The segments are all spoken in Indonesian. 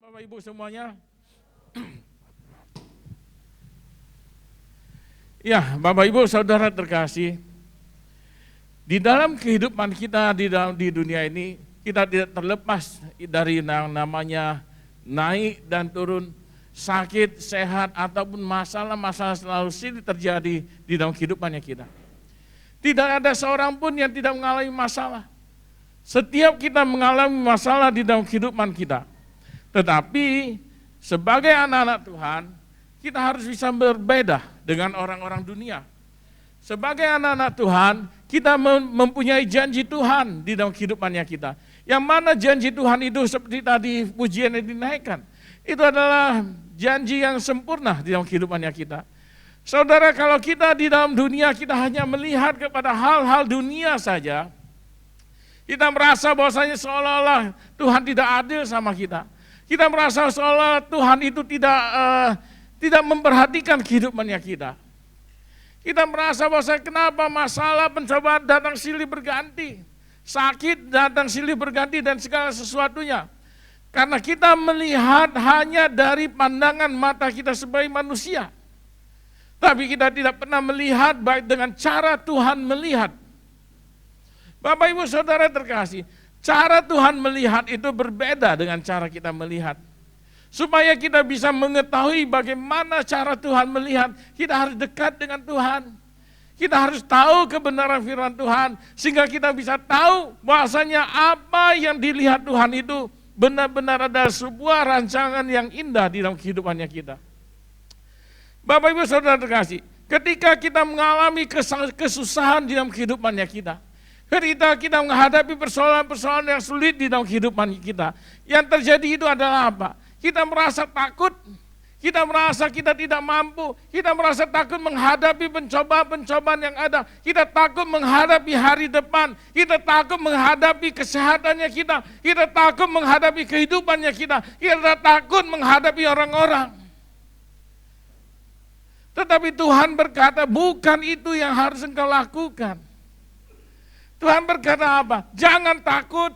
Bapak Ibu semuanya. Ya, Bapak Ibu Saudara terkasih, di dalam kehidupan kita di dunia ini, kita tidak terlepas dari yang namanya naik dan turun, sakit, sehat, ataupun masalah-masalah selalu silih terjadi di dalam kehidupannya kita. Tidak ada seorang pun yang tidak mengalami masalah. Setiap kita mengalami masalah di dalam kehidupan kita. Tetapi sebagai anak-anak Tuhan, kita harus bisa berbeda dengan orang-orang dunia. Sebagai anak-anak Tuhan, kita mempunyai janji Tuhan di dalam kehidupannya kita. Yang mana janji Tuhan itu seperti tadi pujian yang dinaikkan. Itu adalah janji yang sempurna di dalam kehidupannya kita. Saudara, kalau kita di dalam dunia, kita hanya melihat kepada hal-hal dunia saja, kita merasa bahwasanya seolah-olah Tuhan tidak adil sama kita. Kita merasa seolah Tuhan itu tidak memperhatikan kehidupannya kita. Kita merasa bahwa kenapa masalah pencobaan datang silih berganti. Sakit datang silih berganti dan segala sesuatunya. Karena kita melihat hanya dari pandangan mata kita sebagai manusia. Tapi kita tidak pernah melihat baik dengan cara Tuhan melihat. Bapak Ibu Saudara terkasih, cara Tuhan melihat itu berbeda dengan cara kita melihat. Supaya kita bisa mengetahui bagaimana cara Tuhan melihat, kita harus dekat dengan Tuhan. Kita harus tahu kebenaran firman Tuhan, sehingga kita bisa tahu bahwasanya apa yang dilihat Tuhan itu benar-benar adalah sebuah rancangan yang indah di dalam kehidupannya kita. Bapak Ibu Saudara terkasih, ketika kita mengalami kesusahan di dalam kehidupannya kita, ketika kita menghadapi persoalan-persoalan yang sulit di dalam kehidupan kita, yang terjadi itu adalah apa? Kita merasa takut, kita merasa kita tidak mampu, kita merasa takut menghadapi pencobaan-pencobaan yang ada, kita takut menghadapi hari depan, kita takut menghadapi kesehatannya kita takut menghadapi kehidupannya kita takut menghadapi orang-orang. Tetapi Tuhan berkata, bukan itu yang harus engkau lakukan. Tuhan berkata apa? Jangan takut.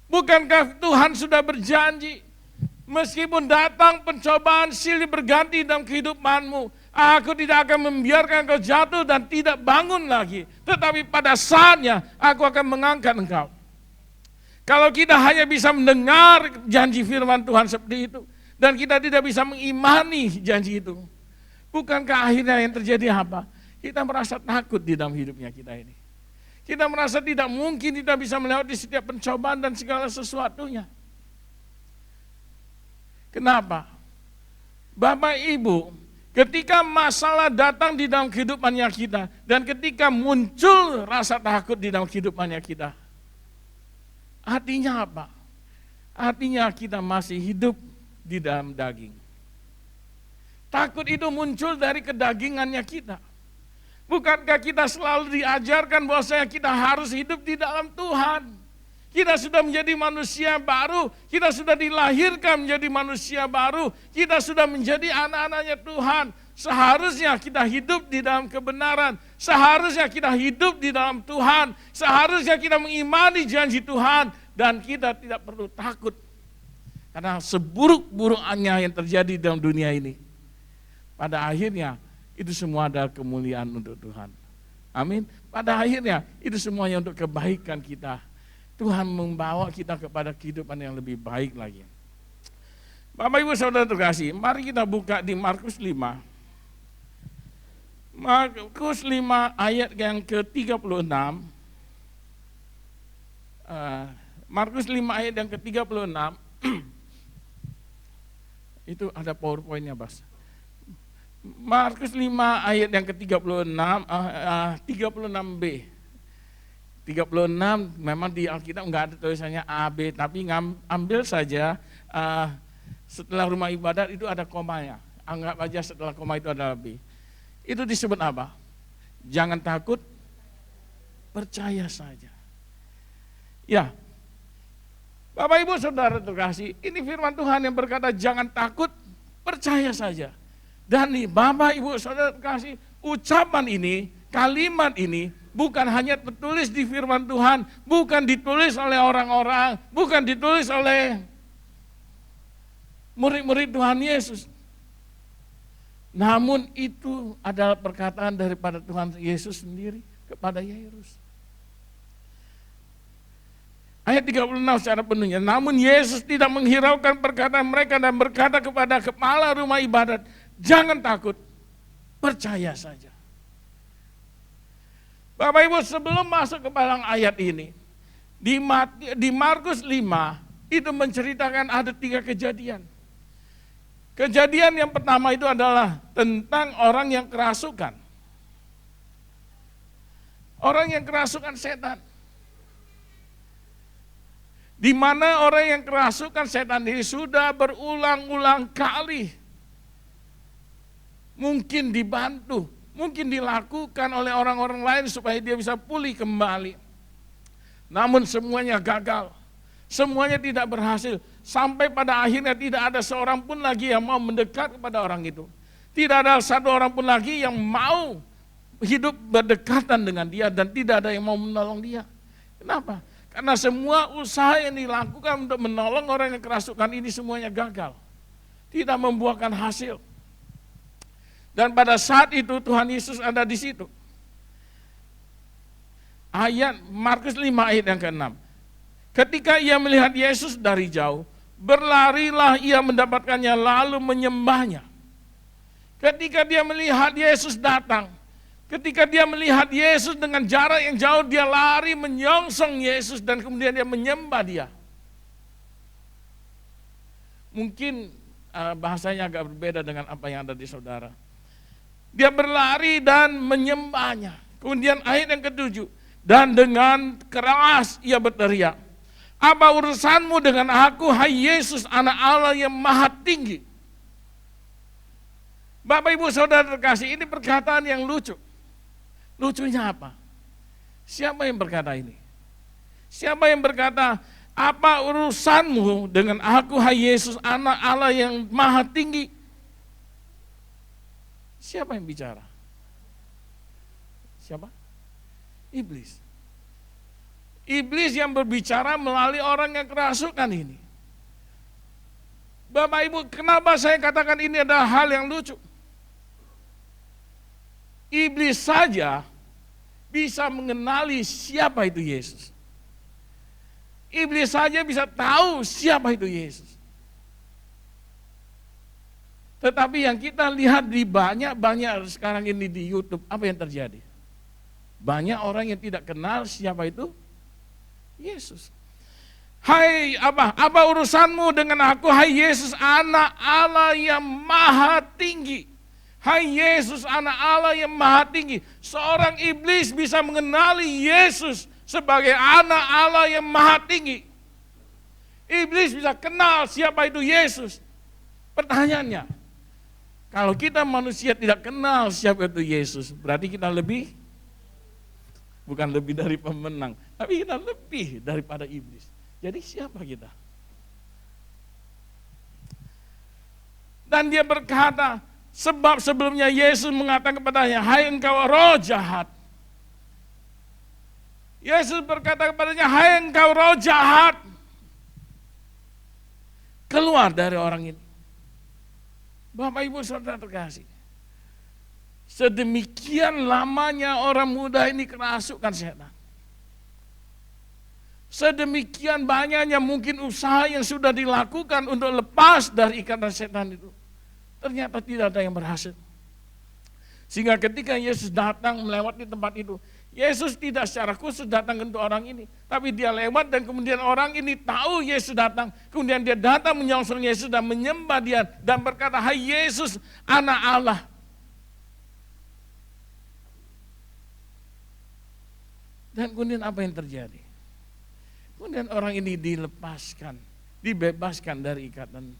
Bukankah Tuhan sudah berjanji, meskipun datang pencobaan silih berganti dalam kehidupanmu, aku tidak akan membiarkan engkau jatuh dan tidak bangun lagi. Tetapi pada saatnya aku akan mengangkat engkau. Kalau kita hanya bisa mendengar janji firman Tuhan seperti itu, dan kita tidak bisa mengimani janji itu, bukankah akhirnya yang terjadi apa? Kita merasa takut di dalam hidupnya kita ini. Kita merasa tidak mungkin kita bisa melewati setiap pencobaan dan segala sesuatunya. Kenapa? Bapak Ibu, ketika masalah datang di dalam kehidupannya kita, dan ketika muncul rasa takut di dalam kehidupannya kita, artinya apa? Artinya kita masih hidup di dalam daging. Takut itu muncul dari kedagingannya kita. Bukankah kita selalu diajarkan bahwasanya kita harus hidup di dalam Tuhan? Kita sudah menjadi manusia baru, kita sudah dilahirkan menjadi manusia baru, kita sudah menjadi anak-anaknya Tuhan. Seharusnya kita hidup di dalam kebenaran, seharusnya kita hidup di dalam Tuhan, seharusnya kita mengimani janji Tuhan, dan kita tidak perlu takut. Karena seburuk-buruknya yang terjadi dalam dunia ini, pada akhirnya itu semua adalah kemuliaan untuk Tuhan. Amin. Pada akhirnya itu semuanya untuk kebaikan kita. Tuhan membawa kita kepada kehidupan yang lebih baik lagi. Bapak Ibu Saudara terkasih, mari kita buka di Markus 5. Markus 5 ayat yang ke-36. Markus 5 ayat yang ke-36. Itu ada PowerPoint-nya, Bas. Markus 5 ayat yang ke-36, 36b. 36 memang di Alkitab enggak ada tulisannya A, B, tapi ambil saja setelah rumah ibadat itu ada komanya. Anggap aja setelah koma itu adalah B. Itu disebut apa? Jangan takut, percaya saja. Ya, Bapak Ibu Saudara terkasih, ini firman Tuhan yang berkata jangan takut, percaya saja. Dan nih Bapak Ibu Saudara terkasih, ucapan ini, kalimat ini bukan hanya tertulis di firman Tuhan, bukan ditulis oleh orang-orang, bukan ditulis oleh murid-murid Tuhan Yesus. Namun itu adalah perkataan daripada Tuhan Yesus sendiri kepada Yairus. Ayat 36 secara penuhnya, namun Yesus tidak menghiraukan perkataan mereka dan berkata kepada kepala rumah ibadat, jangan takut, percaya saja. Bapak Ibu, sebelum masuk ke dalam ayat ini, di Markus 5 itu menceritakan ada 3 kejadian. Kejadian yang pertama itu adalah tentang orang yang kerasukan. Orang yang kerasukan setan. Di mana orang yang kerasukan setan ini sudah berulang-ulang kali mungkin dibantu, mungkin dilakukan oleh orang-orang lain supaya dia bisa pulih kembali. Namun semuanya gagal, semuanya tidak berhasil. Sampai pada akhirnya tidak ada seorang pun lagi yang mau mendekat kepada orang itu. Tidak ada satu orang pun lagi yang mau hidup berdekatan dengan dia dan tidak ada yang mau menolong dia. Kenapa? Karena semua usaha yang dilakukan untuk menolong orang yang kerasukan ini semuanya gagal. Tidak membuahkan hasil. Dan pada saat itu Tuhan Yesus ada di situ. Ayat Markus 5 ayat yang ke-6. Ketika ia melihat Yesus dari jauh, berlarilah ia mendapatkannya lalu menyembahnya. Ketika dia melihat Yesus datang, ketika dia melihat Yesus dengan jarak yang jauh, dia lari menyongsong Yesus dan kemudian dia menyembah dia. Mungkin bahasanya agak berbeda dengan apa yang ada di saudara. Dia berlari dan menyembahnya. Kemudian ayat yang ke-7, dan dengan keras ia berteriak, apa urusanmu dengan aku, hai Yesus, anak Allah yang maha tinggi? Bapak Ibu Saudara terkasih, ini perkataan yang lucu. Lucunya apa? Siapa yang berkata ini? Siapa yang berkata, apa urusanmu dengan aku, hai Yesus, anak Allah yang maha tinggi? Siapa yang bicara? Siapa? Iblis. Iblis yang berbicara melalui orang yang kerasukan ini. Bapak Ibu, kenapa saya katakan ini adalah hal yang lucu? Iblis saja bisa mengenali siapa itu Yesus. Iblis saja bisa tahu siapa itu Yesus. Tetapi yang kita lihat di banyak sekarang ini di YouTube, apa yang terjadi? Banyak orang yang tidak kenal siapa itu Yesus. Hai, apa urusanmu dengan aku, hai Yesus, anak Allah yang maha tinggi. Hai Yesus, anak Allah yang maha tinggi. Seorang iblis bisa mengenali Yesus sebagai anak Allah yang maha tinggi. Iblis bisa kenal siapa itu Yesus. Pertanyaannya, kalau kita manusia tidak kenal siapa itu Yesus, berarti kita bukan lebih dari pemenang, tapi kita lebih daripada iblis. Jadi siapa kita? Dan dia berkata, sebab sebelumnya Yesus mengatakan kepadanya, hai engkau roh jahat. Yesus berkata kepadanya, hai engkau roh jahat. Keluar dari orang ini. Bapak Ibu Saudara terkasih. Sedemikian lamanya orang muda ini kerasukan setan. Sedemikian banyaknya mungkin usaha yang sudah dilakukan untuk lepas dari ikatan setan itu. Ternyata tidak ada yang berhasil. Sehingga ketika Yesus datang melewati tempat itu, Yesus tidak secara khusus datang untuk orang ini. Tapi dia lewat dan kemudian orang ini tahu Yesus datang. Kemudian dia datang menyongsong Yesus dan menyembah dia. Dan berkata, hai Yesus, anak Allah. Dan kemudian apa yang terjadi? Kemudian orang ini dilepaskan, dibebaskan dari ikatan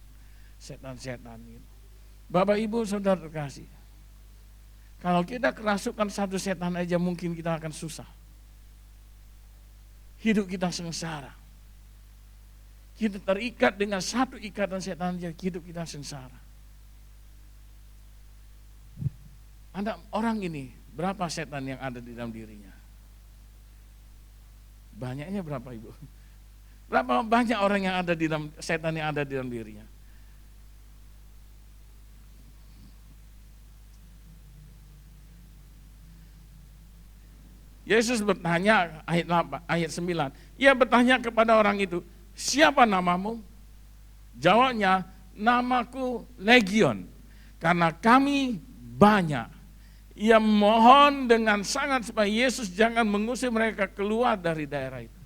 setan-setan itu. Bapak Ibu Saudara terkasih, kalau kita kerasukan satu setan aja mungkin kita akan susah. Hidup kita sengsara. Kita terikat dengan satu ikatan setan aja, hidup kita sengsara. Ada orang ini, berapa setan yang ada di dalam dirinya? Banyaknya berapa Ibu? Berapa banyak orang yang ada di dalam setan yang ada di dalam dirinya? Yesus bertanya ayat 8, ayat 9. Ia bertanya kepada orang itu, siapa namamu? Jawabnya, namaku Legion, karena kami banyak. Ia mohon dengan sangat supaya Yesus jangan mengusir mereka keluar dari daerah itu.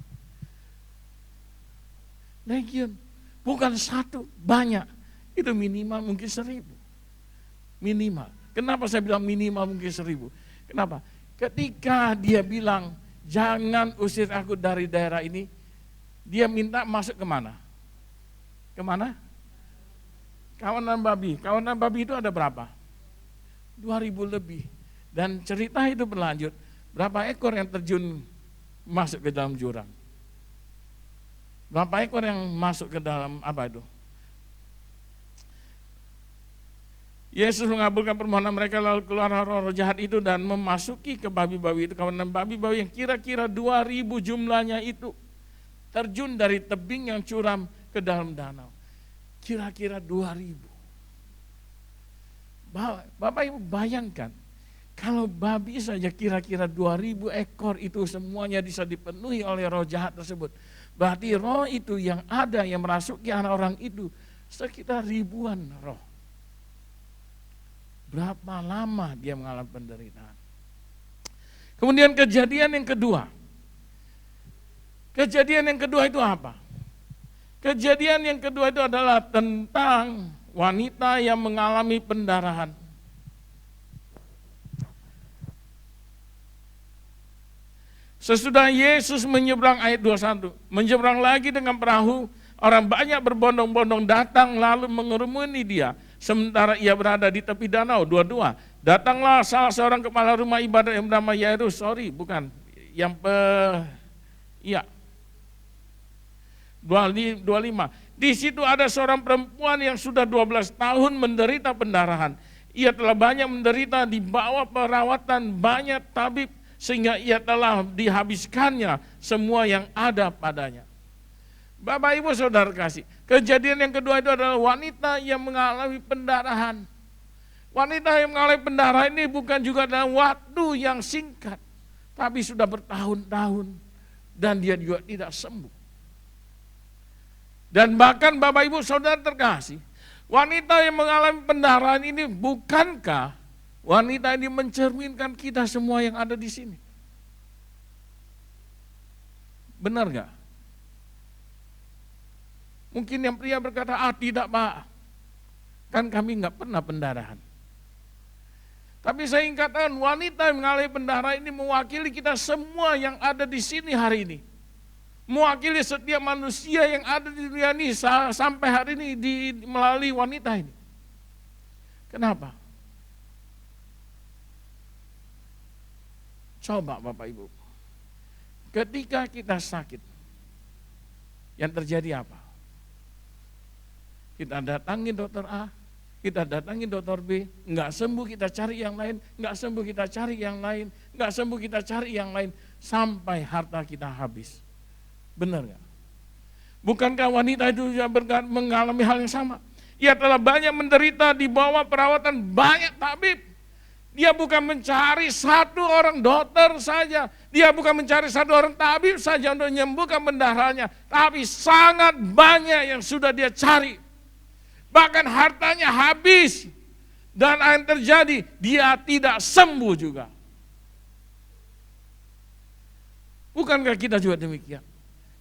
Legion, bukan satu, banyak. Itu minimal mungkin 1.000. Minimal. Kenapa saya bilang minimal mungkin 1.000? Kenapa? Ketika dia bilang, jangan usir aku dari daerah ini, dia minta masuk kemana? Kemana? Kawanan babi. Kawanan babi itu ada berapa? 2.000 lebih. Dan cerita itu berlanjut, berapa ekor yang terjun masuk ke dalam jurang? Berapa ekor yang masuk ke dalam apa itu? Yesus mengabulkan permohonan mereka, lalu keluar roh-roh jahat itu dan memasuki ke babi-babi itu. Kawanan babi-babi yang kira-kira 2.000 jumlahnya itu terjun dari tebing yang curam ke dalam danau. Kira-kira 2.000. Bapak Ibu bayangkan, kalau babi saja kira-kira 2.000 ekor itu semuanya bisa dipenuhi oleh roh jahat tersebut. Berarti roh itu yang ada yang merasuki anak orang itu sekitar ribuan roh. Berapa lama dia mengalami penderitaan. Kemudian kejadian yang kedua. Kejadian yang kedua itu apa? Kejadian yang kedua itu adalah tentang wanita yang mengalami pendarahan. Sesudah Yesus menyeberang, ayat 21, menyeberang lagi dengan perahu, orang banyak berbondong-bondong datang lalu mengerumuni dia. Sementara ia berada di tepi danau, 22. Datanglah salah seorang kepala rumah ibadat yang bernama Yairus, 25. Di situ ada seorang perempuan yang sudah 12 tahun menderita pendarahan. Ia telah banyak menderita di bawah perawatan banyak tabib, sehingga ia telah dihabiskannya semua yang ada padanya. Bapak Ibu Saudara kasih, kejadian yang kedua itu adalah wanita yang mengalami pendarahan. Wanita yang mengalami pendarahan ini bukan juga dalam waktu yang singkat, tapi sudah bertahun-tahun dan dia juga tidak sembuh. Dan bahkan Bapak Ibu Saudara terkasih, wanita yang mengalami pendarahan ini bukankah wanita ini mencerminkan kita semua yang ada di sini? Benar gak? Mungkin yang pria berkata, tidak Pak, kan kami nggak pernah pendarahan. Tapi saya ingin katakan wanita yang mengalami pendarahan ini mewakili kita semua yang ada di sini hari ini. Mewakili setiap manusia yang ada di dunia ini sampai hari ini melalui wanita ini. Kenapa? Coba Bapak Ibu, ketika kita sakit, yang terjadi apa? Kita datangi dokter A, kita datangi dokter B, nggak sembuh kita cari yang lain, nggak sembuh kita cari yang lain, nggak sembuh kita cari yang lain, sampai harta kita habis. Benar nggak? Bukankah wanita itu juga mengalami hal yang sama? Ia telah banyak menderita di bawah perawatan banyak tabib. Dia bukan mencari satu orang dokter saja, dia bukan mencari satu orang tabib saja untuk menyembuhkan pendarahannya, tapi sangat banyak yang sudah dia cari. Bahkan hartanya habis. Dan apa yang terjadi? Dia tidak sembuh juga. Bukankah kita juga demikian?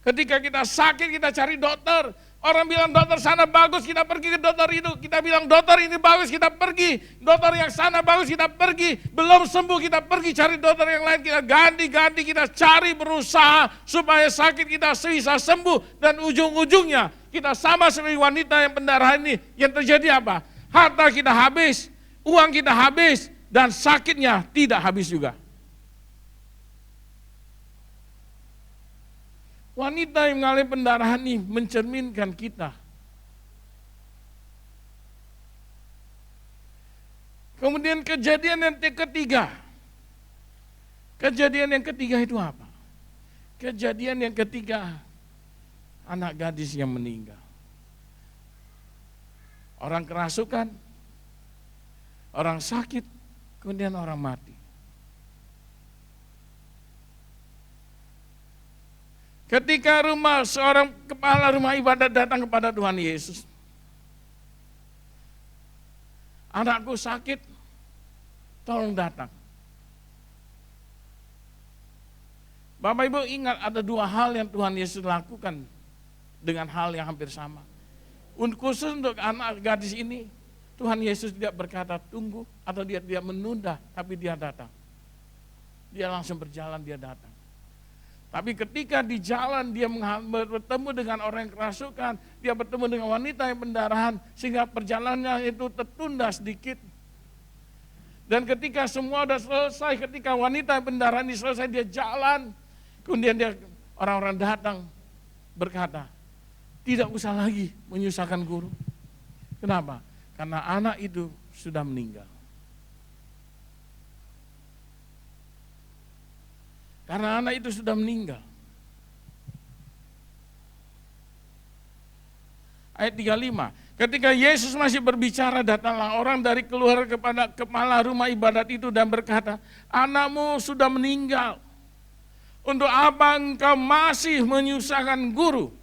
Ketika kita sakit, kita cari dokter. Orang bilang dokter sana bagus, kita pergi ke dokter itu. Kita bilang dokter ini bagus, kita pergi. Dokter yang sana bagus, kita pergi. Belum sembuh, kita pergi cari dokter yang lain. Kita ganti-ganti, kita cari berusaha supaya sakit kita bisa sembuh. Dan ujung-ujungnya kita sama seperti wanita yang pendarahan ini. Yang terjadi apa? Harta kita habis, uang kita habis, dan sakitnya tidak habis juga. Wanita yang mengalami pendarahan ini mencerminkan kita. Kemudian kejadian yang ketiga. Kejadian yang ketiga itu apa? Kejadian yang ketiga, anak gadis yang meninggal. Orang kerasukan, orang sakit, kemudian orang mati. Ketika seorang kepala rumah ibadat datang kepada Tuhan Yesus, anakku sakit, tolong datang. Bapak Ibu ingat ada dua hal yang Tuhan Yesus lakukan dengan hal yang hampir sama. Khusus untuk anak gadis ini, Tuhan Yesus tidak berkata tunggu atau dia tidak menunda, tapi dia datang. Dia langsung berjalan, dia datang. Tapi ketika di jalan dia bertemu dengan orang yang kerasukan, dia bertemu dengan wanita yang pendarahan, sehingga perjalanannya itu tertunda sedikit. Dan ketika semua sudah selesai, ketika wanita yang pendarahan ini selesai, dia jalan. Kemudian orang-orang datang berkata, tidak usah lagi menyusahkan guru. Kenapa? Karena anak itu sudah meninggal. Karena anak itu sudah meninggal. Ayat 35, ketika Yesus masih berbicara, datanglah orang dari keluar kepada kepala rumah ibadat itu dan berkata, anakmu sudah meninggal. Untuk apa engkau masih menyusahkan guru?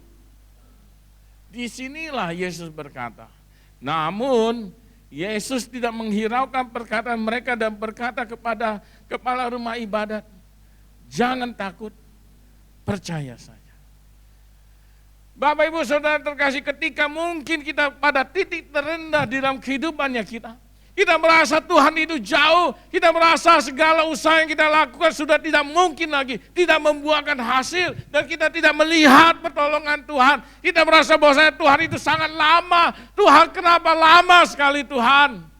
Disinilah Yesus berkata. Namun Yesus tidak menghiraukan perkataan mereka dan berkata kepada kepala rumah ibadat, jangan takut, percaya saja. Bapak Ibu Saudara terkasih, ketika mungkin kita pada titik terendah di dalam kehidupannya kita merasa Tuhan itu jauh, kita merasa segala usaha yang kita lakukan sudah tidak mungkin lagi, tidak membuahkan hasil, dan kita tidak melihat pertolongan Tuhan. Kita merasa bahwa Tuhan itu sangat lama. Tuhan, kenapa lama sekali Tuhan?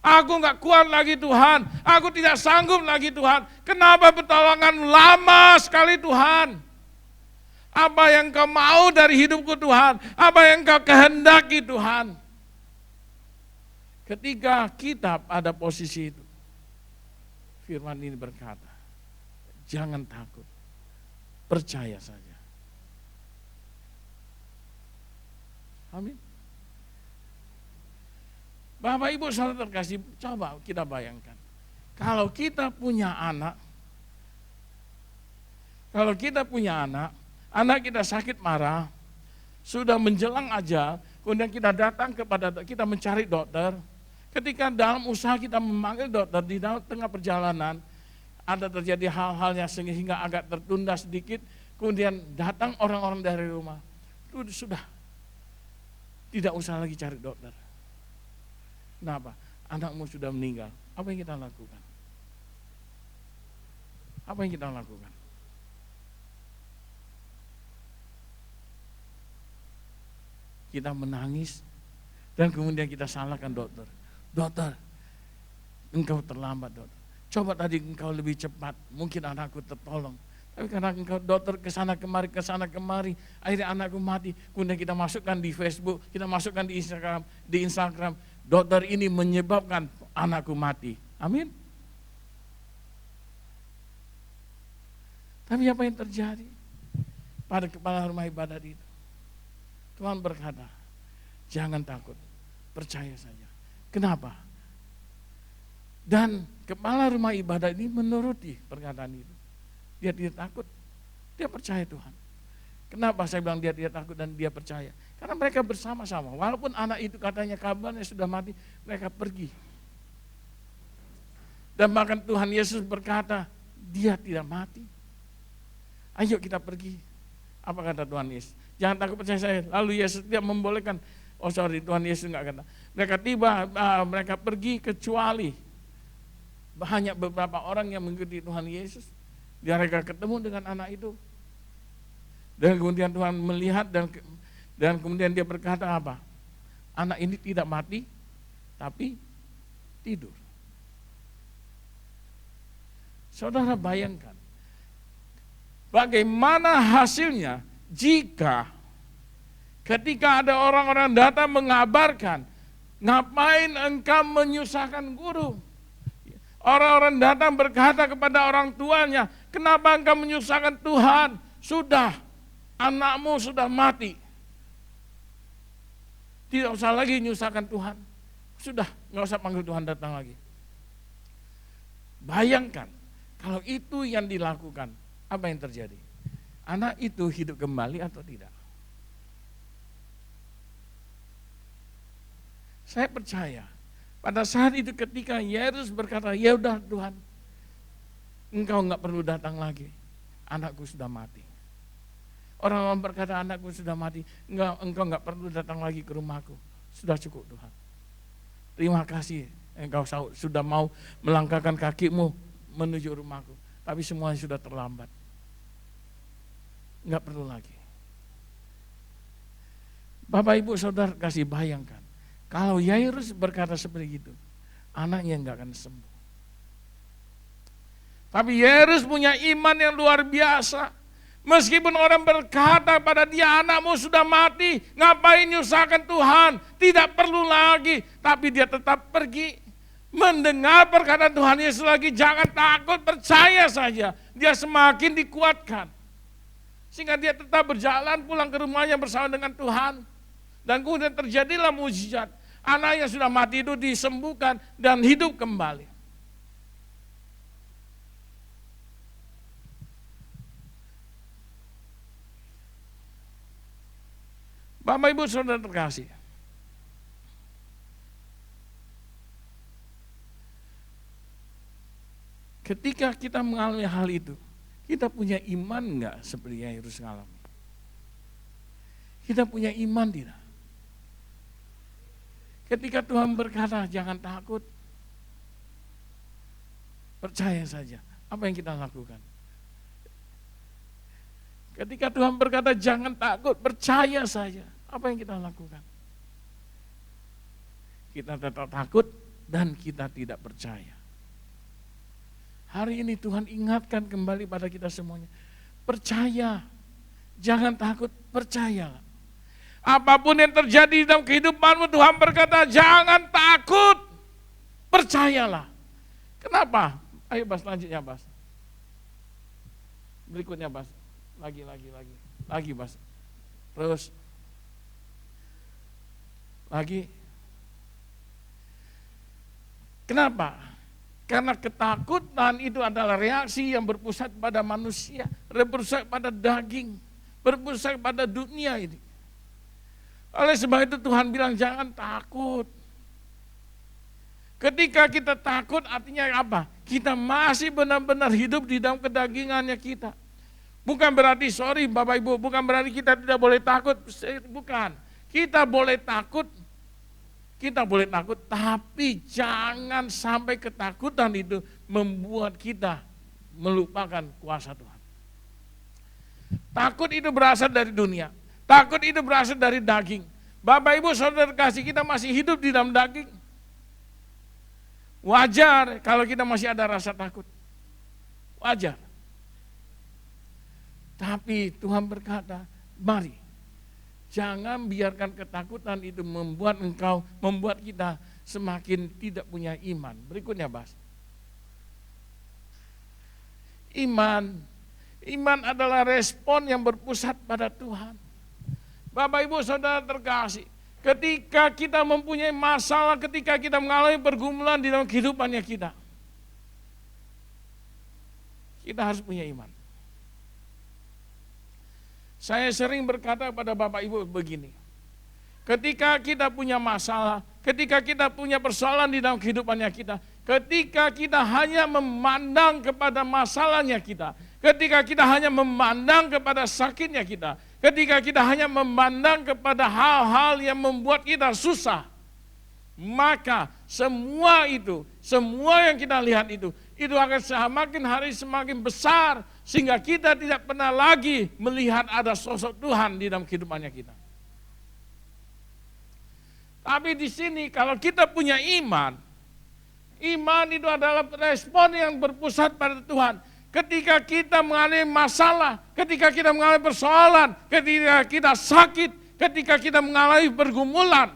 Aku gak kuat lagi Tuhan, aku tidak sanggup lagi Tuhan. Kenapa pertolongan lama sekali Tuhan? Apa yang kau mau dari hidupku Tuhan? Apa yang kau kehendaki Tuhan? Ketika kita pada posisi itu, firman ini berkata, jangan takut, percaya saja. Amin. Bapak Ibu Saudara terkasih, coba kita bayangkan. Kalau kita punya anak, anak kita sakit marah, sudah menjelang ajal, kemudian kita datang kita mencari dokter. Ketika dalam usaha kita memanggil dokter di dalam tengah perjalanan, ada terjadi hal-hal yang sehingga agak tertunda sedikit, kemudian datang orang-orang dari rumah. Itu sudah, tidak usah lagi cari dokter. Kenapa? Anakmu sudah meninggal. Apa yang kita lakukan? Apa yang kita lakukan? Kita menangis dan kemudian kita salahkan dokter. Dokter, engkau terlambat dokter. Coba tadi engkau lebih cepat, mungkin anakku tertolong. Tapi karena engkau dokter kesana kemari, akhirnya anakku mati. Kemudian kita masukkan di Facebook, kita masukkan di Instagram, dokter ini menyebabkan anakku mati. Amin. Tapi apa yang terjadi pada kepala rumah ibadat itu? Tuhan berkata, jangan takut, percaya saja. Kenapa? Dan kepala rumah ibadat ini menuruti perkataan itu. Dia tidak takut, dia percaya Tuhan. Kenapa saya bilang dia tidak takut dan dia percaya? Karena mereka bersama-sama, walaupun anak itu katanya kabarnya sudah mati, mereka pergi. Dan bahkan Tuhan Yesus berkata, dia tidak mati. Ayo kita pergi. Apa kata Tuhan Yesus? Jangan takut, percaya saya. Lalu Yesus dia membolehkan, Tuhan Yesus enggak kata. Mereka pergi kecuali hanya beberapa orang yang mengikuti Tuhan Yesus. Mereka ketemu dengan anak itu. Dan kemudian Tuhan melihat dan kemudian dia berkata apa? Anak ini tidak mati, tapi tidur. Saudara bayangkan, bagaimana hasilnya jika ketika ada orang-orang datang mengabarkan, ngapain engkau menyusahkan guru? Orang-orang datang berkata kepada orang tuanya, kenapa engkau menyusahkan Tuhan? Sudah, anakmu sudah mati. Tidak usah lagi menyusahkan Tuhan. Sudah, nggak usah panggil Tuhan datang lagi. Bayangkan, kalau itu yang dilakukan, apa yang terjadi? anak itu hidup kembali atau tidak? Saya percaya pada saat itu ketika Yairus berkata, ya udah Tuhan, Engkau enggak perlu datang lagi, anakku sudah mati. Orang-orang berkata, anakku sudah mati, engkau enggak perlu datang lagi ke rumahku, sudah cukup Tuhan. Terima kasih engkau sudah mau melangkahkan kakimu menuju rumahku, tapi semuanya sudah terlambat. Enggak perlu lagi. Bapak Ibu Saudara kasih bayangkan, kalau Yairus berkata seperti itu, anaknya enggak akan sembuh. Tapi Yairus punya iman yang luar biasa. Meskipun orang berkata pada dia, anakmu sudah mati, ngapain nyusahkan Tuhan, tidak perlu lagi. Tapi dia tetap pergi, mendengar perkataan Tuhan Yesus lagi, jangan takut, percaya saja. Dia semakin dikuatkan. Sehingga dia tetap berjalan pulang ke rumahnya bersama dengan Tuhan. Dan kemudian terjadilah mujizat. Anak yang sudah mati itu disembuhkan dan hidup kembali. Bapak Ibu Saudara terkasih, ketika kita mengalami hal itu, kita punya iman enggak seperti Yairus mengalami? Kita punya iman tidak? Ketika Tuhan berkata, jangan takut, percaya saja. Apa yang kita lakukan? Ketika Tuhan berkata, jangan takut, percaya saja. Apa yang kita lakukan? Kita tetap takut dan kita tidak percaya. Hari ini Tuhan ingatkan kembali pada kita semuanya. Percaya, jangan takut, percayalah. Apapun yang terjadi dalam kehidupanmu, Tuhan berkata, jangan takut, percayalah. Kenapa? Ayo Bas, lanjutnya Bas. Berikutnya Bas. Lagi Bas. Terus. Lagi. Kenapa? Karena ketakutan itu adalah reaksi yang berpusat pada manusia, berpusat pada daging, berpusat pada dunia ini. Oleh sebab itu Tuhan bilang jangan takut. Ketika kita takut artinya apa? Kita masih benar-benar hidup di dalam kedagingannya kita. Bukan berarti, sorry Bapak Ibu, bukan berarti kita tidak boleh takut, bukan. Kita boleh takut, tapi jangan sampai ketakutan itu membuat kita melupakan kuasa Tuhan. Takut itu berasal dari dunia. Takut itu berasal dari daging. Bapak Ibu Saudara kasih, kita masih hidup di dalam daging. Wajar kalau kita masih ada rasa takut. Wajar. Tapi Tuhan berkata, mari. Jangan biarkan ketakutan itu membuat kita semakin tidak punya iman. Berikutnya Bas. Iman adalah respon yang berpusat pada Tuhan. Bapak Ibu Saudara terkasih, ketika kita mempunyai masalah, ketika kita mengalami pergumulan di dalam kehidupannya kita harus punya iman. Saya sering berkata pada Bapak Ibu begini, ketika kita punya masalah, ketika kita punya persoalan di dalam kehidupannya kita, ketika kita hanya memandang kepada masalahnya kita, ketika kita hanya memandang kepada sakitnya kita, ketika kita hanya memandang kepada hal-hal yang membuat kita susah, maka semua yang kita lihat itu akan semakin hari semakin besar, sehingga kita tidak pernah lagi melihat ada sosok Tuhan di dalam kehidupannya kita. Tapi di sini kalau kita punya iman itu adalah respon yang berpusat pada Tuhan. Ketika kita mengalami masalah, ketika kita mengalami persoalan, ketika kita sakit, ketika kita mengalami pergumulan,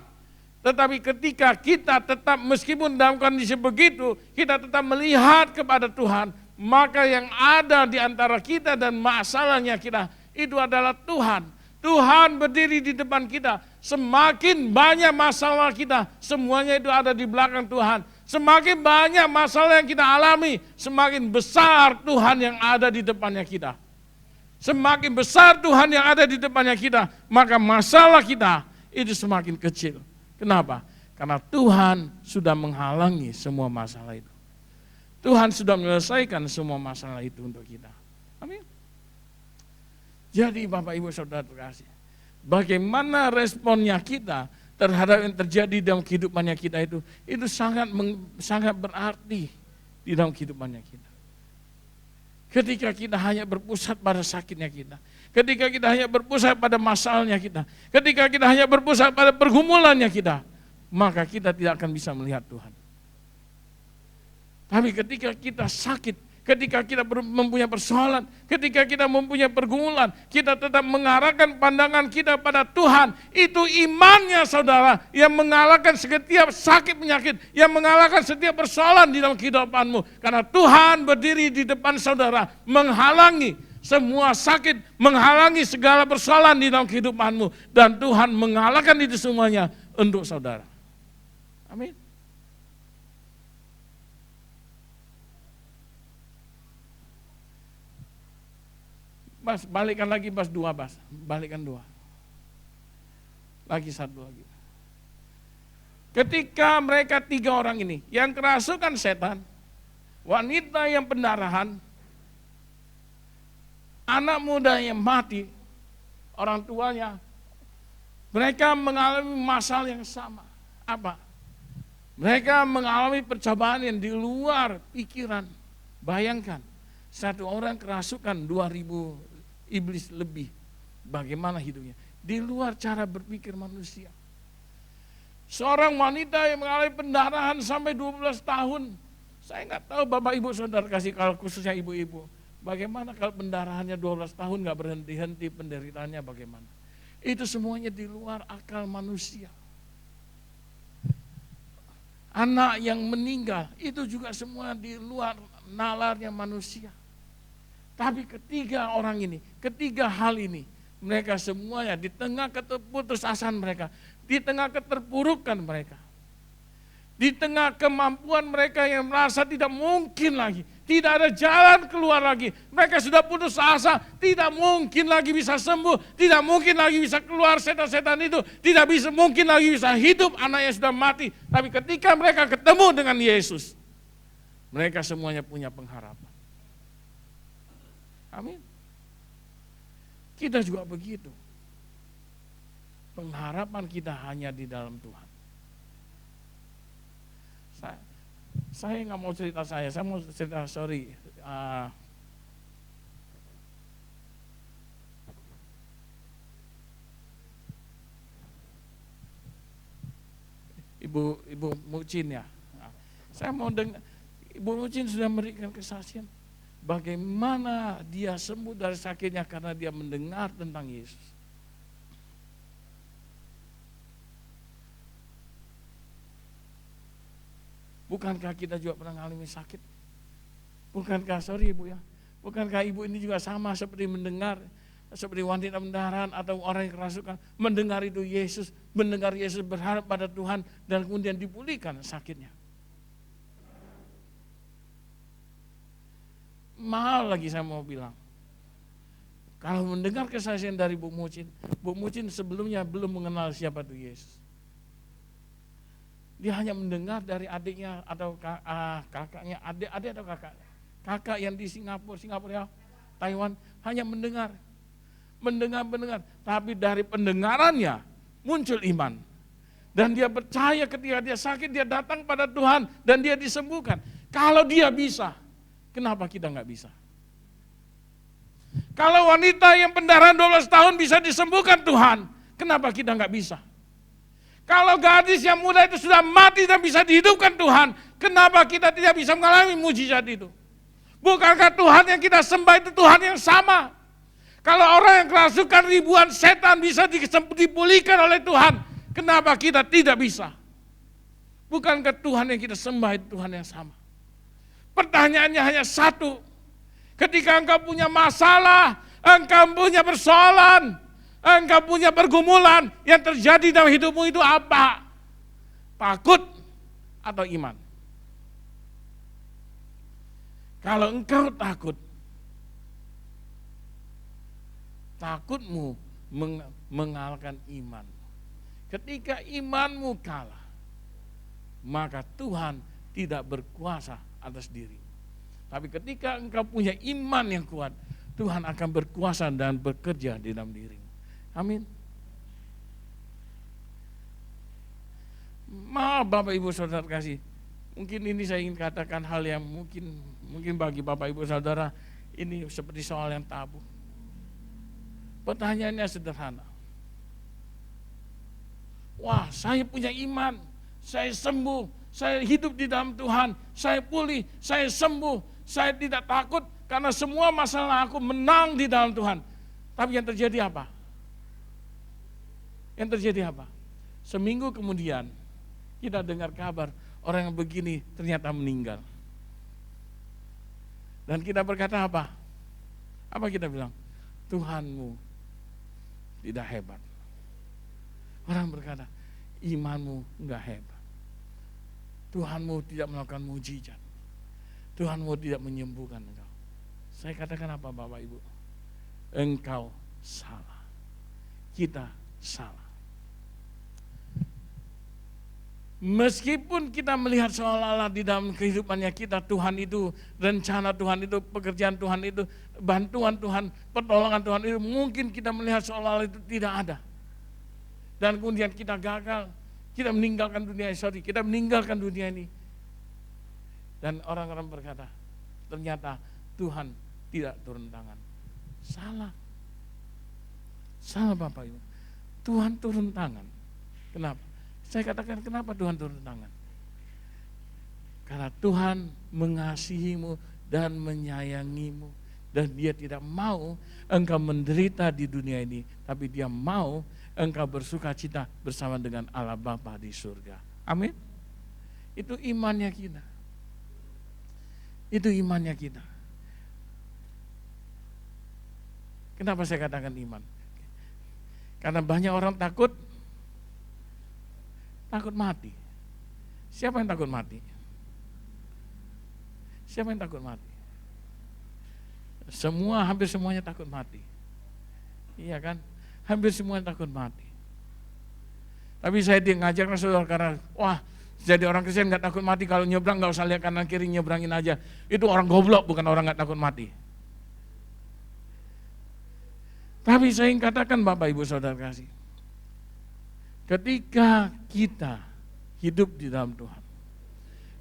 tetapi ketika kita tetap meskipun dalam kondisi begitu, kita tetap melihat kepada Tuhan, maka yang ada di antara kita dan masalahnya kita itu adalah Tuhan. Tuhan berdiri di depan kita. Semakin banyak masalah kita, semuanya itu ada di belakang Tuhan. Semakin banyak masalah yang kita alami, semakin besar Tuhan yang ada di depannya kita. Semakin besar Tuhan yang ada di depannya kita, maka masalah kita itu semakin kecil. Kenapa? Karena Tuhan sudah menghalangi semua masalah itu. Tuhan sudah menyelesaikan semua masalah itu untuk kita. Amin. Jadi Bapak Ibu Saudara terkasih, bagaimana responnya kita terhadap yang terjadi dalam kehidupannya kita itu sangat berarti di dalam kehidupannya kita. Ketika kita hanya berpusat pada sakitnya kita, ketika kita hanya berpusat pada masalahnya kita, ketika kita hanya berpusat pada pergumulannya kita, maka kita tidak akan bisa melihat Tuhan. Tapi ketika kita sakit, ketika kita mempunyai persoalan, ketika kita mempunyai pergumulan, kita tetap mengarahkan pandangan kita pada Tuhan. Itu imannya saudara, yang mengalahkan setiap sakit penyakit, yang mengalahkan setiap persoalan di dalam kehidupanmu. Karena Tuhan berdiri di depan saudara, menghalangi semua sakit, menghalangi segala persoalan di dalam kehidupanmu. Dan Tuhan mengalahkan itu semuanya untuk saudara. Amin. Bas, balikkan lagi bas 2 bas, balikkan 2. Lagi 1 lagi. Ketika mereka 3 orang ini yang kerasukan setan, wanita yang pendarahan, anak muda yang mati, orang tuanya, mereka mengalami masalah yang sama. Apa? Mereka mengalami percobaan yang di luar pikiran. Bayangkan, 1 orang kerasukan 2000 iblis lebih, bagaimana hidupnya? Di luar cara berpikir manusia. Seorang wanita yang mengalami pendarahan sampai 12 tahun. Saya nggak tahu Bapak Ibu Saudara kasih, kalau khususnya ibu-ibu, bagaimana kalau pendarahannya 12 tahun nggak berhenti-henti, penderitaannya bagaimana? Itu semuanya di luar akal manusia. Anak yang meninggal, itu juga semua di luar nalarnya manusia. Tapi ketiga orang ini, ketiga hal ini, mereka semuanya di tengah keputusasaan mereka, di tengah keterpurukan mereka, di tengah kemampuan mereka yang merasa tidak mungkin lagi, tidak ada jalan keluar lagi, mereka sudah putus asa, tidak mungkin lagi bisa sembuh, tidak mungkin lagi bisa keluar setan-setan itu, tidak bisa mungkin lagi bisa hidup, anaknya sudah mati. Tapi ketika mereka ketemu dengan Yesus, mereka semuanya punya pengharapan. Amin. Kita juga begitu. Pengharapan kita hanya di dalam Tuhan. Saya nggak mau cerita saya mau cerita, sorry. Ibu Mucin ya. Saya mau dengar, Ibu Mucin sudah memberikan kesaksian. Bagaimana dia sembuh dari sakitnya karena dia mendengar tentang Yesus. Bukankah kita juga pernah mengalami sakit? Bukankah, sorry Ibu ya, bukankah Ibu ini juga sama seperti mendengar, seperti wanita pendarahan atau orang yang kerasukan, mendengar itu Yesus, mendengar Yesus berharap pada Tuhan dan kemudian dipulihkan sakitnya. Mahal lagi saya mau bilang. Kalau mendengar kesaksian dari Bu Mucin sebelumnya belum mengenal siapa itu Yesus. Dia hanya mendengar dari adiknya atau kakaknya, adik atau kakaknya. Kakak yang di Singapura ya, Taiwan, hanya mendengar. Tapi dari pendengarannya muncul iman. Dan dia percaya ketika dia sakit, dia datang pada Tuhan dan dia disembuhkan. Kalau dia bisa, kenapa kita nggak bisa? Kalau wanita yang pendarahan 12 tahun bisa disembuhkan Tuhan, kenapa kita nggak bisa? Kalau gadis yang muda itu sudah mati dan bisa dihidupkan Tuhan, kenapa kita tidak bisa mengalami mujizat itu? Bukankah Tuhan yang kita sembah itu Tuhan yang sama? Kalau orang yang kerasukan ribuan setan bisa dipulihkan oleh Tuhan, kenapa kita tidak bisa? Bukankah Tuhan yang kita sembah itu Tuhan yang sama? Pertanyaannya hanya satu. Ketika engkau punya masalah, engkau punya persoalan, engkau punya pergumulan, yang terjadi dalam hidupmu itu apa? Takut atau iman? Kalau engkau takut, takutmu mengalahkan iman. Ketika imanmu kalah, maka Tuhan tidak berkuasa atas diri. Tapi ketika engkau punya iman yang kuat, Tuhan akan berkuasa dan bekerja di dalam dirimu. Amin. Maaf Bapak Ibu Saudara kasih, mungkin ini saya ingin katakan hal yang mungkin bagi Bapak Ibu Saudara ini seperti soal yang tabu. Pertanyaannya sederhana. Wah, saya punya iman, saya sembuh, saya hidup di dalam Tuhan, saya pulih, saya sembuh, saya tidak takut karena semua masalah aku menang di dalam Tuhan. Tapi yang terjadi apa? Yang terjadi apa? Seminggu kemudian kita dengar kabar orang yang begini ternyata meninggal. Dan kita berkata apa? Apa kita bilang? Tuhanmu tidak hebat. Orang berkata, imanmu enggak hebat. Tuhanmu tidak melakukan mujizat. Tuhanmu tidak menyembuhkan engkau. Saya katakan apa Bapak Ibu? Engkau salah. Kita salah. Meskipun kita melihat seolah-olah di dalam kehidupannya kita, Tuhan itu, rencana Tuhan itu, pekerjaan Tuhan itu, bantuan Tuhan, pertolongan Tuhan itu, mungkin kita melihat seolah-olah itu tidak ada. Dan kemudian kita gagal, kita meninggalkan dunia ini. Dan orang-orang berkata, ternyata Tuhan tidak turun tangan. Salah. Salah Bapak Ibu. Tuhan turun tangan. Kenapa? Saya katakan kenapa Tuhan turun tangan? Karena Tuhan mengasihimu dan menyayangimu. Dan Dia tidak mau engkau menderita di dunia ini, tapi Dia mau engkau bersuka cita bersama dengan Allah Bapa di surga. Amin. Itu imannya kita. Itu imannya kita. Kenapa saya katakan iman? Karena banyak orang takut mati. Siapa yang takut mati? Siapa yang takut mati? Hampir semuanya takut mati. Iya kan? Hampir semuanya takut mati. Tapi saya ngajarkan saudara karena, wah, jadi orang Kristen gak takut mati, kalau nyebrang gak usah lihat kanan kiri, nyebrangin aja. Itu orang goblok, bukan orang gak takut mati. Tapi saya ingin katakan Bapak Ibu Saudara kasih, ketika kita hidup di dalam Tuhan,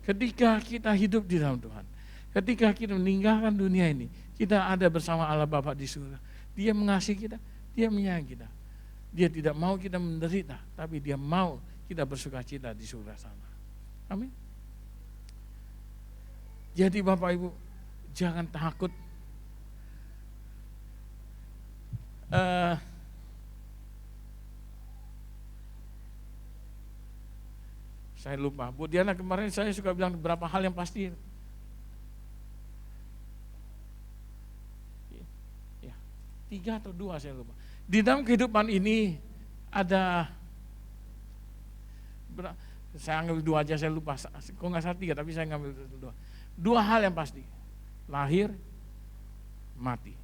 ketika kita hidup di dalam Tuhan, ketika kita meninggalkan dunia ini, kita ada bersama Allah Bapa di surga. Dia mengasihi kita, Dia menyayangi kita. Dia tidak mau kita menderita, tapi Dia mau kita bersukacita di surga sana. Amin. Jadi Bapak Ibu, jangan takut. Saya lupa, Bu Diana kemarin saya suka bilang beberapa hal yang pasti. Ya, 3 atau 2 saya lupa. Di dalam kehidupan ini ada, saya ambil 2 aja, saya lupa. Kok nggak salah 3, tapi saya ngambil 2. 2 hal yang pasti, lahir, mati.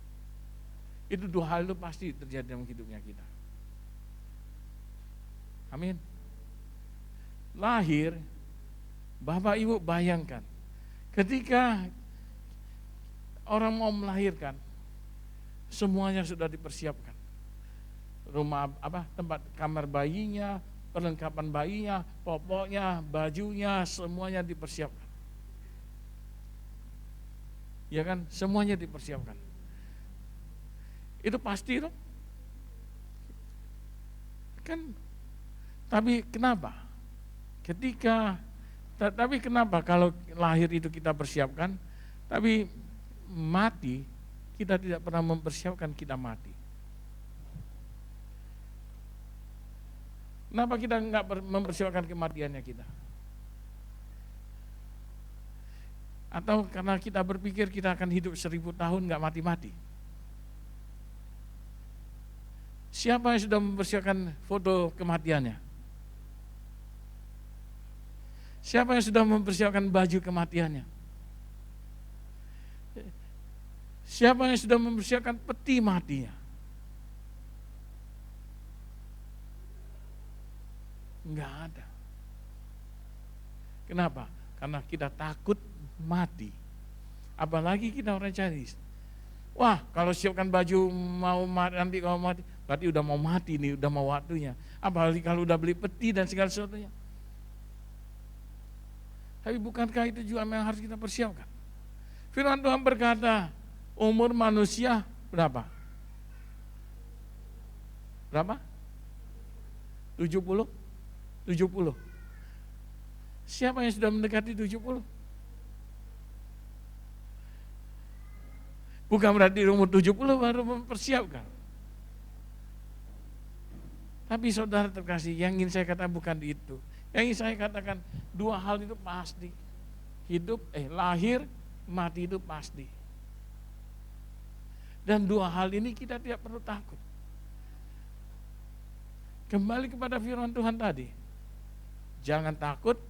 Itu 2 hal itu pasti terjadi dalam hidupnya kita. Amin. Lahir, Bapak Ibu bayangkan, ketika orang mau melahirkan, semuanya sudah dipersiapkan. Rumah tempat kamar bayinya, perlengkapan bayinya, popoknya, bajunya, semuanya dipersiapkan. Ya kan, semuanya dipersiapkan. Itu pasti loh. Kan, tapi kenapa? Tapi kenapa kalau lahir itu kita persiapkan, tapi mati, kita tidak pernah mempersiapkan kita mati. Kenapa kita enggak mempersiapkan kematiannya kita? Atau karena kita berpikir kita akan hidup 1000 tahun enggak mati-mati? Siapa yang sudah mempersiapkan foto kematiannya? Siapa yang sudah mempersiapkan baju kematiannya? Siapa yang sudah mempersiapkan peti matinya? Enggak ada. Kenapa? Karena kita takut mati. Apalagi kita orang Chinese. Wah, kalau siapkan baju mau mati, nanti kalau mati, berarti udah mau mati nih, udah mau waktunya. Apalagi kalau udah beli peti dan segala sesuatunya. Tapi bukankah itu juga yang harus kita persiapkan? Firman Tuhan berkata, umur manusia berapa? Berapa? 70? 70. Siapa yang sudah mendekati 70? Bukan berarti umur 70 baru mempersiapkan. Tapi saudara terkasih, yang ingin saya katakan bukan itu. Yang ingin saya katakan, dua hal itu pasti. Lahir, mati itu pasti. Dan dua hal ini kita tidak perlu takut. Kembali kepada firman Tuhan tadi. Jangan takut,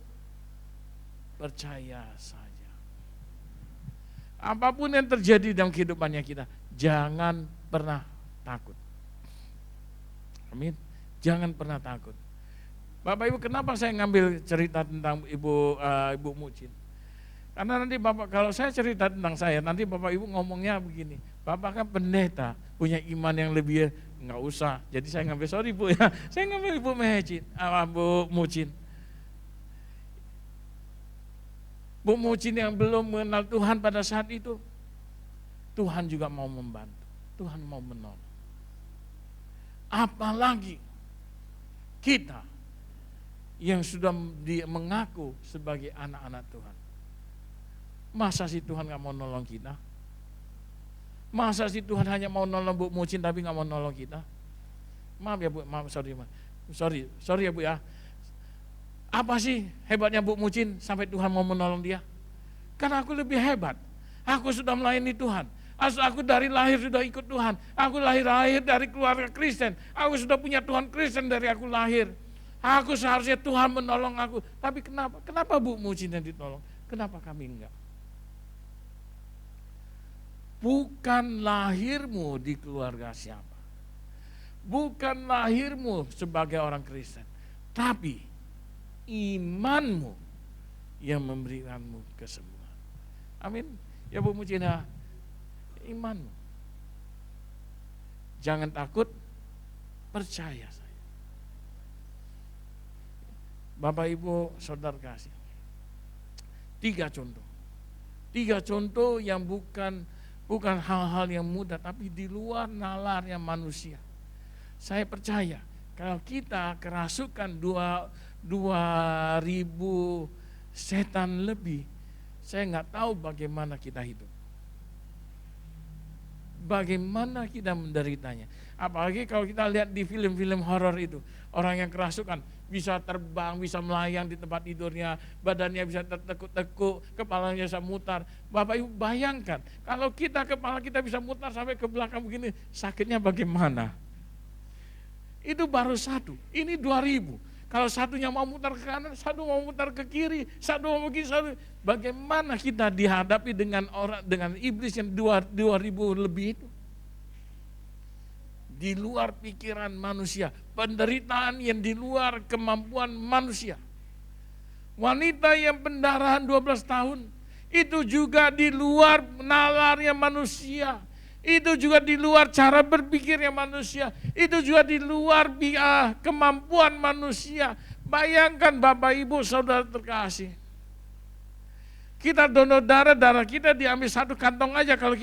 percaya saja. Apapun yang terjadi dalam kehidupannya kita, jangan pernah takut. Amin. Jangan pernah takut. Bapak Ibu, kenapa saya ngambil cerita tentang Ibu Mucin? Karena nanti Bapak, kalau saya cerita tentang saya, nanti Bapak Ibu ngomongnya begini, Bapak kan pendeta, punya iman yang lebih, enggak usah. Jadi saya ngambil, sorry Bu ya, saya ngambil Ibu Mucin. Bu Mucin yang belum mengenal Tuhan pada saat itu, Tuhan juga mau membantu, Tuhan mau menolong. Apalagi kita yang sudah mengaku sebagai anak-anak Tuhan. Masa sih Tuhan gak mau nolong kita? Masa sih Tuhan hanya mau nolong Bu Mucin tapi gak mau nolong kita? Maaf ya Bu, sorry ya Bu ya. Apa sih hebatnya Bu Mucin sampai Tuhan mau menolong dia? Karena aku lebih hebat. Aku sudah melayani Tuhan. Aku dari lahir sudah ikut Tuhan. Aku lahir dari keluarga Kristen. Aku sudah punya Tuhan Kristen dari aku lahir. Aku seharusnya Tuhan menolong aku. Tapi kenapa? Kenapa Bu Mucin yang ditolong? Kenapa kami enggak? Bukan lahirmu di keluarga siapa. Bukan lahirmu sebagai orang Kristen. Tapi imanmu yang memberikanmu kesembuhan. Amin. Ya Bu Mucin, imanmu. Jangan takut, percaya saya. Bapak Ibu saudara kasih. 3 contoh. 3 contoh yang bukan hal-hal yang mudah, tapi di luar nalarnya manusia. Saya percaya kalau kita kerasukan 2.000 setan lebih, saya nggak tahu bagaimana kita hidup. Bagaimana kita menderitanya. Apalagi kalau kita lihat di film-film horor itu, orang yang kerasukan bisa terbang, bisa melayang di tempat tidurnya, badannya bisa tertekuk-tekuk, kepalanya bisa mutar. Bapak Ibu bayangkan, kalau kepala kita bisa mutar sampai ke belakang begini, sakitnya bagaimana? Itu baru satu, ini 2.000. Kalau satunya mau mutar ke kanan, satu mau mutar ke kiri, satu mau begini, satu. Bagaimana kita dihadapi dengan iblis yang 2.000 lebih itu? Di luar pikiran manusia, penderitaan yang di luar kemampuan manusia. Wanita yang pendarahan 12 tahun, itu juga di luar nalarnya manusia. Itu juga di luar cara berpikirnya manusia. Itu juga di luar kemampuan manusia. Bayangkan Bapak Ibu saudara terkasih. Kita donor darah kita diambil 1 kantong aja, kalau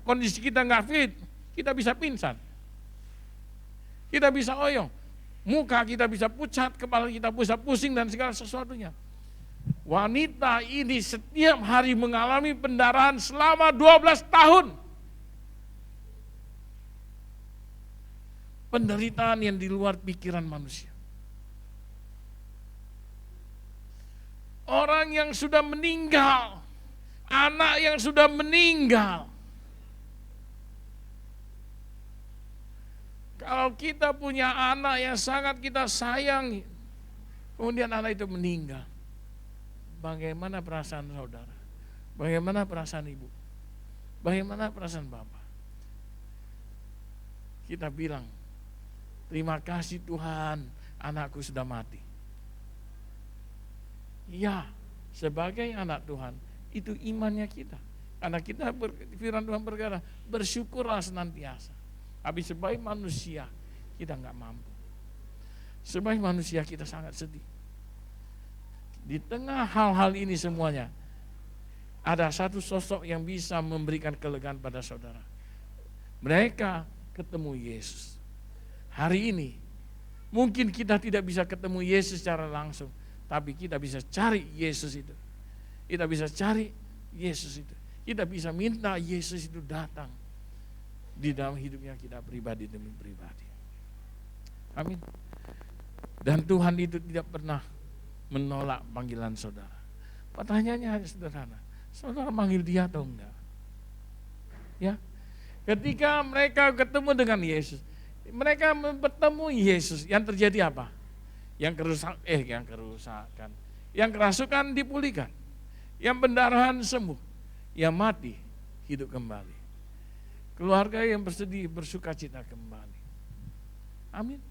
kondisi kita nggak fit, kita bisa pingsan. Kita bisa oyong. Muka kita bisa pucat, kepala kita bisa pusing dan segala sesuatunya. Wanita ini setiap hari mengalami pendarahan selama 12 tahun. Penderitaan yang di luar pikiran manusia. Orang yang sudah meninggal, anak yang sudah meninggal. Kalau kita punya anak yang sangat kita sayangi, kemudian anak itu meninggal, bagaimana perasaan saudara? Bagaimana perasaan ibu? Bagaimana perasaan bapak? Kita bilang, terima kasih Tuhan, anakku sudah mati. Ya, sebagai anak Tuhan, itu imannya kita. Karena kita firman Tuhan berkata, bersyukurlah senantiasa. Tapi sebagai manusia, kita nggak mampu. Sebagai manusia kita sangat sedih. Di tengah hal-hal ini semuanya, ada satu sosok yang bisa memberikan kelegaan pada saudara. Mereka ketemu Yesus. Hari ini, mungkin kita tidak bisa ketemu Yesus secara langsung, tapi kita bisa cari Yesus itu. Kita bisa cari Yesus itu. Kita bisa minta Yesus itu datang di dalam hidupnya kita pribadi demi pribadi. Amin. Dan Tuhan itu tidak pernah menolak panggilan saudara. Pertanyaannya hanya sederhana, saudara manggil dia atau enggak? Ya, ketika mereka ketemu dengan Yesus, mereka bertemu Yesus, yang terjadi apa? Yang kerusakan, yang kerasukan dipulihkan, yang pendarahan sembuh, yang mati hidup kembali, keluarga yang bersedih bersuka cita kembali. Amin.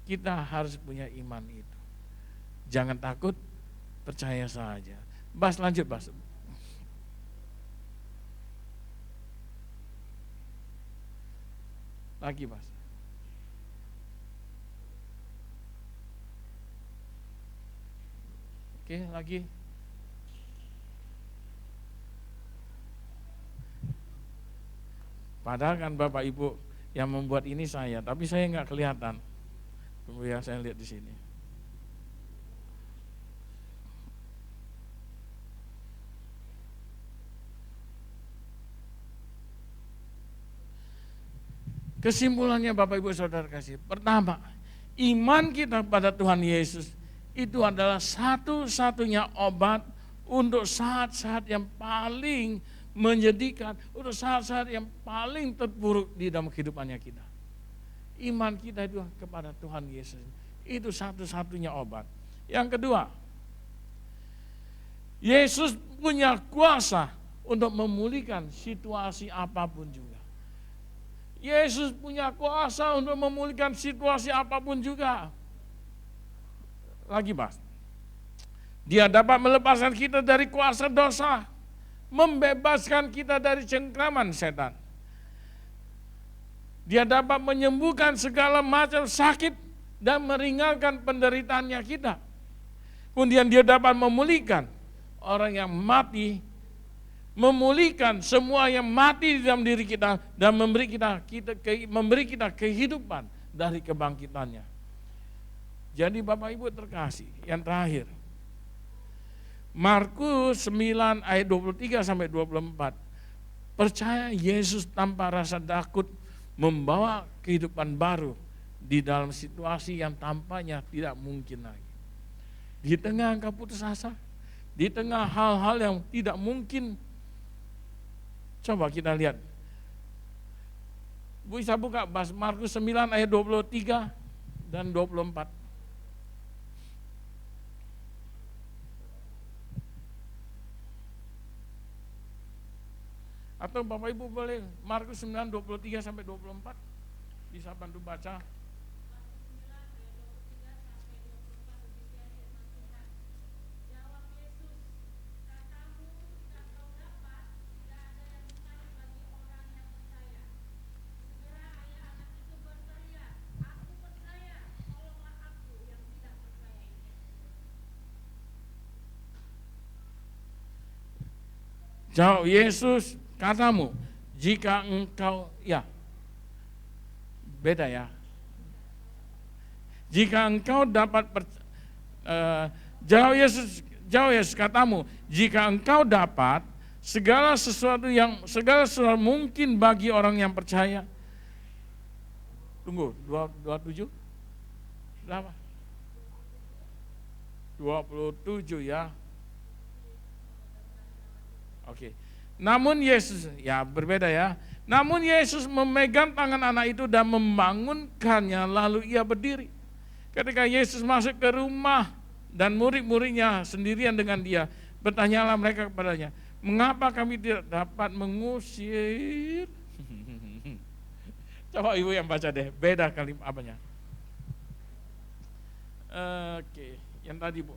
Kita harus punya iman itu. Jangan takut, percaya saja. Bas, lanjut Bas. Lagi Bas. Oke, lagi. Padahal kan Bapak Ibu yang membuat ini saya, tapi saya nggak kelihatan. Tunggu ya, saya lihat di sini. Kesimpulannya Bapak Ibu Saudara kasih, pertama, iman kita pada Tuhan Yesus itu adalah satu-satunya obat untuk saat-saat yang paling menyedihkan, untuk saat-saat yang paling terpuruk di dalam kehidupannya kita. Iman kita itu kepada Tuhan Yesus, itu satu-satunya obat. Yang kedua, Yesus punya kuasa untuk memulihkan situasi apapun juga. Yesus punya kuasa untuk memulihkan situasi apapun juga. Lagi Mas, Dia dapat melepaskan kita dari kuasa dosa, membebaskan kita dari cengkraman setan. Dia dapat menyembuhkan segala macam sakit dan meringankan penderitaannya kita. Kemudian dia dapat memulihkan orang yang mati, memulihkan semua yang mati di dalam diri kita dan memberi kita kehidupan dari kebangkitannya. Jadi Bapak Ibu terkasih, yang terakhir, Markus 9 ayat 23 sampai 24. Percaya Yesus tanpa rasa takut membawa kehidupan baru di dalam situasi yang tampaknya tidak mungkin lagi. Di tengah engkau putus asa, di tengah hal-hal yang tidak mungkin. Coba kita lihat. Bisa buka Markus 9 ayat 23 dan 24. Atau Bapak Ibu boleh Markus 9, 23 sampai 24. Bisa bantu baca. Jawab Yesus, katamu, jika engkau, ya, beda ya. Jika engkau dapat, jawab Yesus katamu, jika engkau dapat segala sesuatu mungkin bagi orang yang percaya. Tunggu, 27? Berapa? 27 ya. Oke. Namun Yesus, ya berbeda ya. Namun Yesus memegang tangan anak itu dan membangunkannya, lalu ia berdiri. Ketika Yesus masuk ke rumah dan murid-muridnya sendirian dengan dia, bertanyalah mereka kepadanya, mengapa kami tidak dapat mengusir? Coba ibu yang baca deh, beda kalimat apanya. Oke, yang tadi Bu.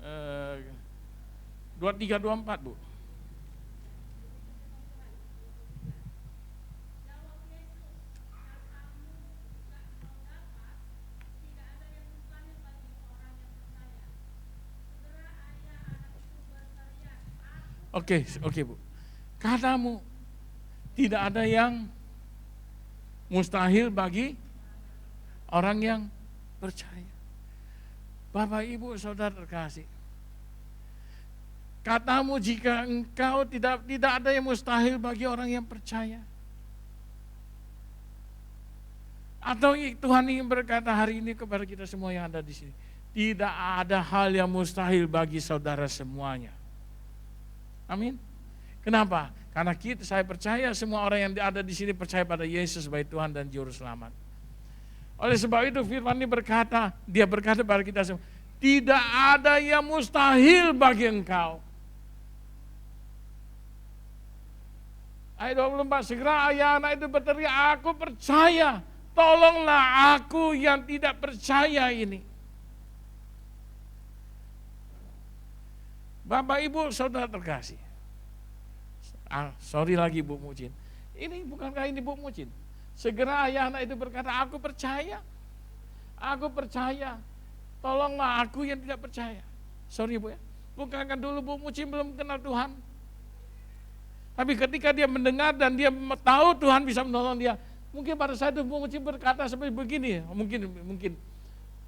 23-24 Bu. Oke Bu. Katamu tidak ada yang mustahil bagi orang yang percaya. Bapak, Ibu, Saudara terkasih. Katamu jika engkau tidak ada yang mustahil bagi orang yang percaya. Atau Tuhan ingin berkata hari ini kepada kita semua yang ada di sini. Tidak ada hal yang mustahil bagi saudara semuanya. Amin. Kenapa? Karena saya percaya semua orang yang ada di sini percaya pada Yesus sebagai Tuhan dan Juru Selamat. Oleh sebab itu firman ini dia berkata pada kita semua, tidak ada yang mustahil bagi engkau. Ayat 24, segera ayah anak itu berteriak, aku percaya, tolonglah aku yang tidak percaya ini. Bapak, Ibu, Saudara terkasih. Sorry lagi Bu Mucin. Ini bukankah ini Bu Mucin? Segera ayah anak itu berkata, aku percaya, tolonglah aku yang tidak percaya. Sorry Bu ya, bukankah dulu Bu Mucin belum kenal Tuhan? Tapi ketika dia mendengar dan dia tahu Tuhan bisa menolong dia, mungkin pada saat itu Bu Mucin berkata seperti begini, mungkin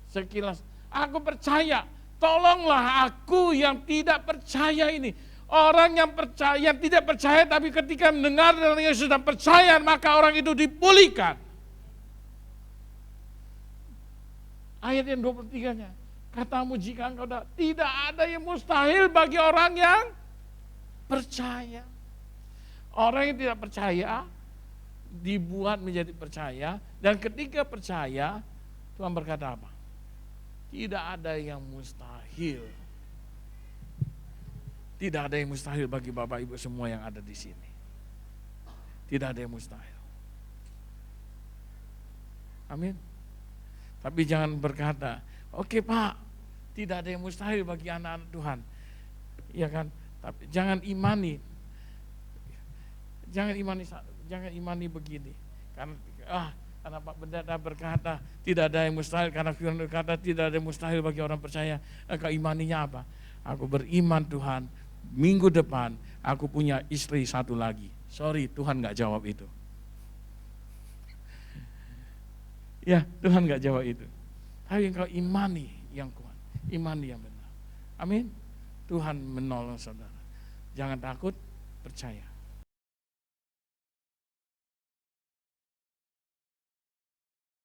sekilas, aku percaya, tolonglah aku yang tidak percaya ini. Orang yang tidak percaya tapi ketika mendengar dan yang sudah percaya maka orang itu dipulihkan. Ayat yang 23-nya, katamu jika engkau tidak ada yang mustahil bagi orang yang percaya. Orang yang tidak percaya dibuat menjadi percaya, dan ketika percaya Tuhan berkata apa? Tidak ada yang mustahil. Tidak ada yang mustahil bagi Bapak Ibu semua yang ada di sini. Tidak ada yang mustahil. Amin. Tapi jangan berkata, oke Pak, tidak ada yang mustahil bagi anak-anak Tuhan. Iya kan? Tapi jangan imani begini. Karena Pak Pendeta berkata tidak ada yang mustahil, karena firman berkata tidak ada yang mustahil bagi orang percaya. Engkau imaninya apa? Aku beriman Tuhan, minggu depan aku punya istri satu lagi. Sorry, Tuhan gak jawab itu. Ya, Tuhan gak jawab itu. Tapi engkau imani yang kuat, imani yang benar. Amin. Tuhan menolong saudara. Jangan takut, percaya.